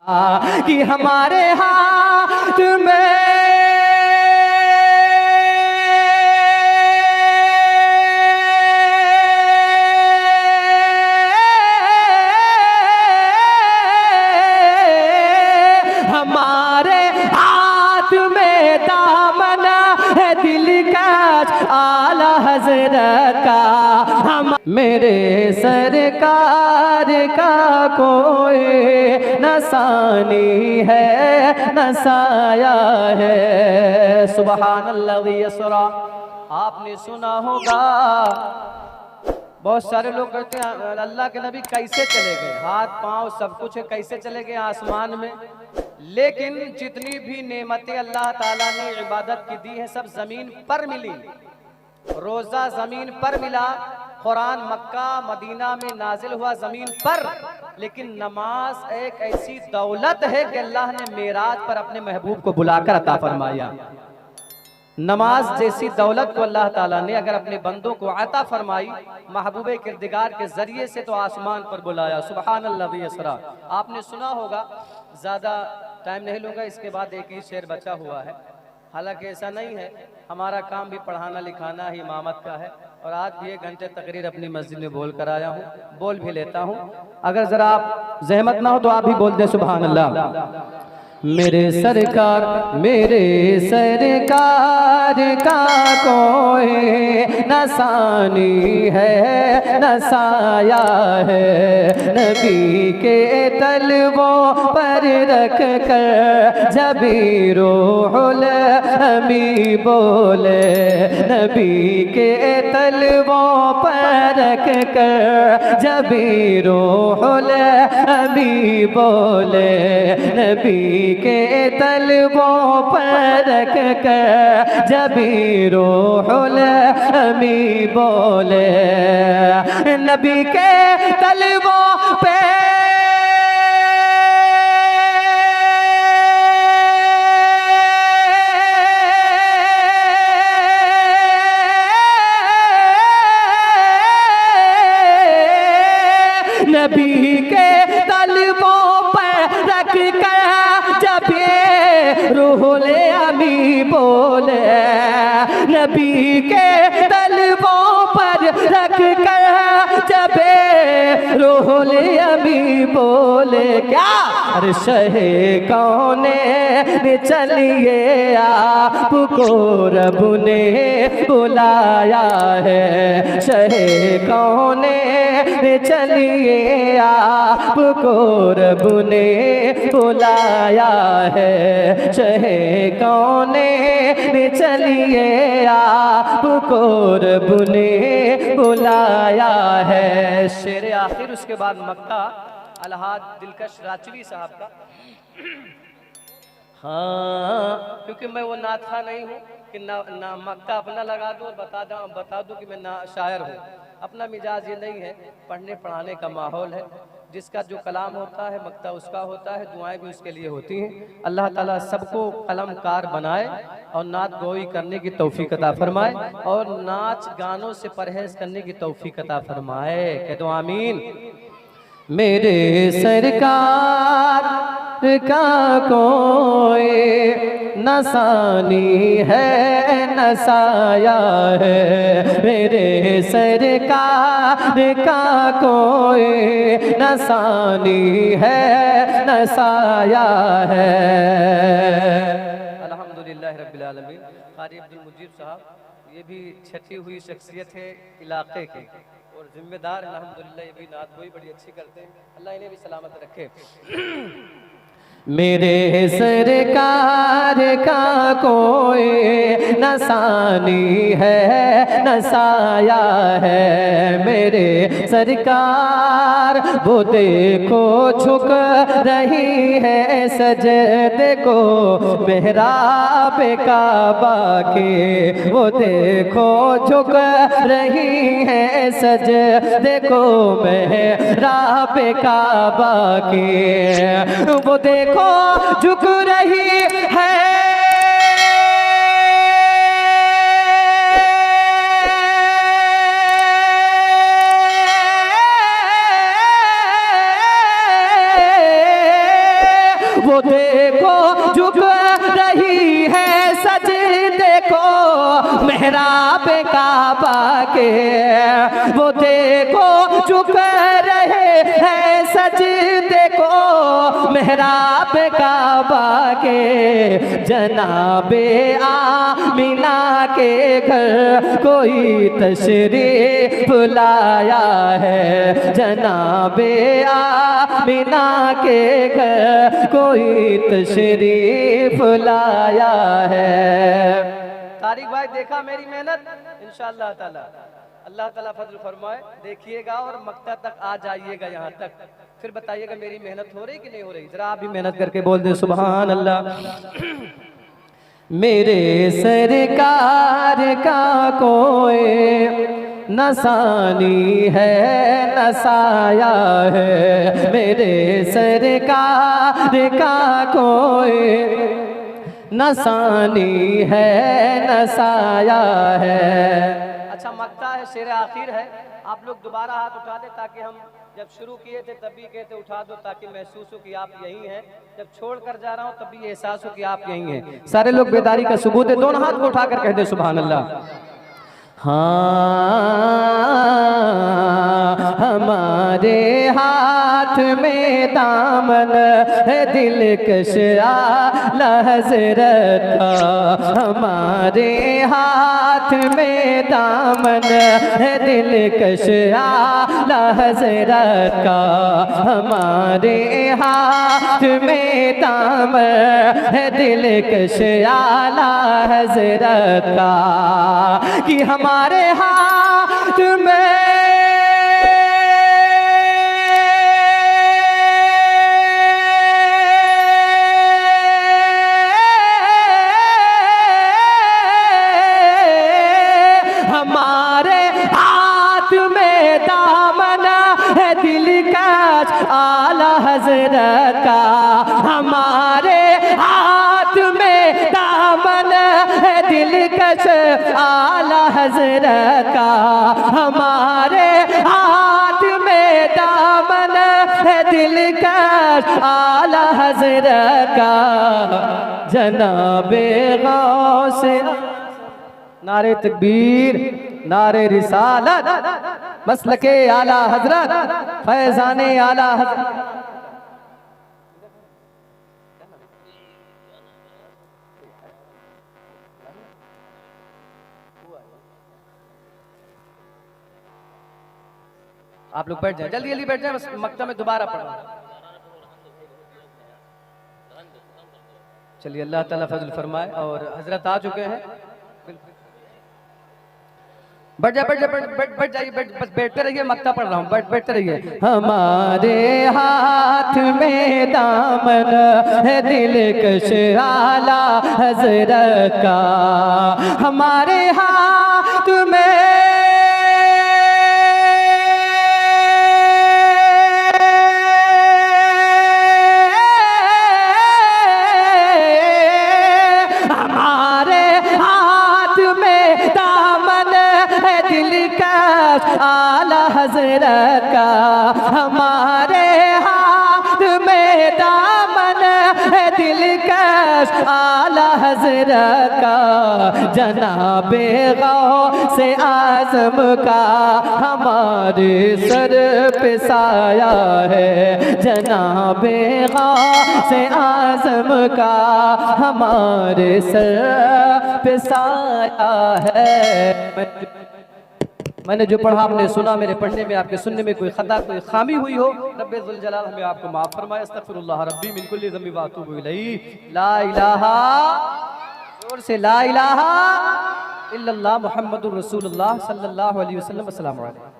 कि हमारे हाथ में हमारे हाथ में दामन है दिल का आला हजरत का। हम मेरे सरकार का कोई नसानी है न साया है। सुबहान अल्लाह यसरा। आपने सुना होगा बहुत सारे लोग कहते हैं अल्लाह के नबी कैसे चले गए, हाथ पांव सब कुछ है, कैसे चले गए आसमान में। लेकिन जितनी भी नेमतें अल्लाह ताला ने इबादत की दी है सब जमीन पर मिली। रोजा जमीन पर मिला, कुरान मक्का मदीना में नाजिल हुआ जमीन पर। लेकिन नमाज एक ऐसी दौलत है कि अल्लाह ने मेराज पर अपने महबूब को बुलाकर अता फरमाया। नमाज जैसी दौलत को अल्लाह ताला ने अगर अपने बंदों को अता फरमाई महबूबे किरदिगार के जरिए से, तो आसमान पर बुलाया। सुबहान अल्लाह यसरा। आपने सुना होगा, ज़्यादा टाइम नहीं लूँगा, इसके बाद एक ही शेर बचा हुआ है। हालांकि ऐसा नहीं है, हमारा काम भी पढ़ाना लिखाना ही इमामत का है, और आज भी 1 घंटे तकरीर अपनी मस्जिद में बोल कर आया हूँ, बोल भी लेता हूँ। अगर ज़रा आप जहमत ना हो तो आप भी बोल दें सुबहान अल्लाह। मेरे सरकार का कोई नसानी है न साया है। नबी के तलवों पर रख कर जबी रूहुल अमी बोले। नबी के तलवों पर रख कर जबी रूहुल अमी बोले। नबी के तलवों पर रख कर जबी रूहुल अमी बोले। नबी के तलवों पे नबी के तलवों पर रख कर जब रूहुल अमी बोले। नबी के तलवों पर रख कर जब रूहुल अमी बोले। क्या अरे शहे कौने चलिए आपको रब ने बुलाया है। शहे कौने चलिए आपको रब ने बुलाया है। शहे कौने चलिए आपको रब ने बुलाया है। शेर आखिर उसके बाद मक्ता अलहाज दिलकश राचवी साहब का। हाँ, क्योंकि मैं वो नाथा नहीं हूँ कि ना मक्ता अपना लगा दूँ और बता दूँ कि मैं ना शायर हूँ। अपना मिजाज ये नहीं है, पढ़ने पढ़ाने का माहौल है। जिसका जो कलाम होता है मक्ता उसका होता है, दुआएं भी उसके लिए होती हैं। अल्लाह ताला सबको कलमकार बनाए और नात गोई करने की तौफीक अता फरमाए, और नाच गानों से परहेज करने की तौफीक अता फरमाए। कह दो आमीन। मेरे सरकार का कोई नसानी है न साया है। मेरे सरकार का कोई नसानी है न साया है। अल्हम्दुलिल्लाह रब्बिल आलमीन। कारी अब्दुल मुजीब साहब ये भी छठी हुई शख्सियत है इलाके के और जिम्मेदार। अल्हम्दुलिल्लाह ये भी नात गोई बड़ी अच्छी करते हैं, अल्लाह इन्हें भी सलामत रखे। मेरे सरकार का कोई नसानी है न साया है। मेरे सरकार वो देखो झुक रही है सजदे को मेहराब काबा के। वो देखो झुक रही है सजदे को मेहराब काबा के। वो देखो झुक रही है वो देखो झुक रही है सजदे को मेहराब काबा के, वो देखो झुक रहे हैं सजदे को मेहराब काबा के, जनाबे आमिना के घर कोई तशरीफ लाया है, जनाबे आमिना के घर कोई तशरीफ लाया है। तारिक भाई देखा मेरी मेहनत, इंशाअल्लाह ताला अल्लाह ताला फजल फरमाए, देखिएगा और मक्ता तक आ जाइएगा यहाँ तक, फिर बताइएगा मेरी मेहनत हो रही कि नहीं हो रही। जरा आप भी मेहनत करके बोल दे सुभान अल्लाह। मेरे सरकार का कोई नसानी है नसाया है, मेरे सरकार का कोई नसानी है नसाया है। अच्छा मक्ता है, शेर आखिर है, आप लोग दोबारा हाथ उठा दे ताकि हम जब शुरू किए थे तभी कहते उठा दो ताकि महसूस हो कि आप यही हैं, जब छोड़ कर जा रहा हूं तब भी एहसास हो कि आप यही हैं। सारे लोग बेदारी का सबूत है, दोनों हाथ को उठाकर कह दे सुभान अल्लाह। हाँ हमारे हाथ में दामन है दिलकश आला हज़रत का, हमारे हाथ में दामन है दिलकश आला हज़रत का, हमारे हाथ में दामन है दिलकश आला हज़रत का, कि हमारे हाथ में हमारे हाथ में दामन है दिलकश आला हज़रत का, हमारे हाथ में दामन है दिलकश आला हज़रत का, हमारे हाथ में दामन है दिलकश आला हज़रत का, जनाबे गौसे नारे तकबीर नारे रिसालत मसलके आला हज़रत फैज़ाने आला हज़रत। आप लोग बैठ जाए, जल्दी जल्दी बैठ जाए, बस मक्ता में दोबारा पढ़ो। चलिए अल्लाह ताला फजल फरमाए, और हजरत आ चुके हैं। बैठ जाइए, बैठ जाइए, बस बैठते रहिए, मक्ता पढ़ रहा हूँ, बैठते रहिए। हमारे हाथ में दामन है दिलकश आला हज़रत का, हमारे हाथ में आला हज़रत का, हमारे हाथ में दामन है दिलकश आला हज़रत का, जनाबे गौसे आज़म का हमारे सर पे साया है, जनाबे गौसे आज़म का हमारे सर पे साया है। मैंने जो पढ़ा आपने सुना, मेरे पढ़ने में आपके सुनने में कोई खता कोई खामी हुई हो, रब्बे ज़ुल जलाल हमें आपको माफ़ फरमाए। अस्तग़फिरुल्लाह रब्बी मिन कुल्ली ज़म्बि व अतूबु इलैहि। ला इलाहा, जोर से ला इलाहा इल्लल्लाह मुहम्मदुर रसूलुल्लाह सल्लल्लाहु अलैहि वसल्लम। अस्सलामु अलैकुम।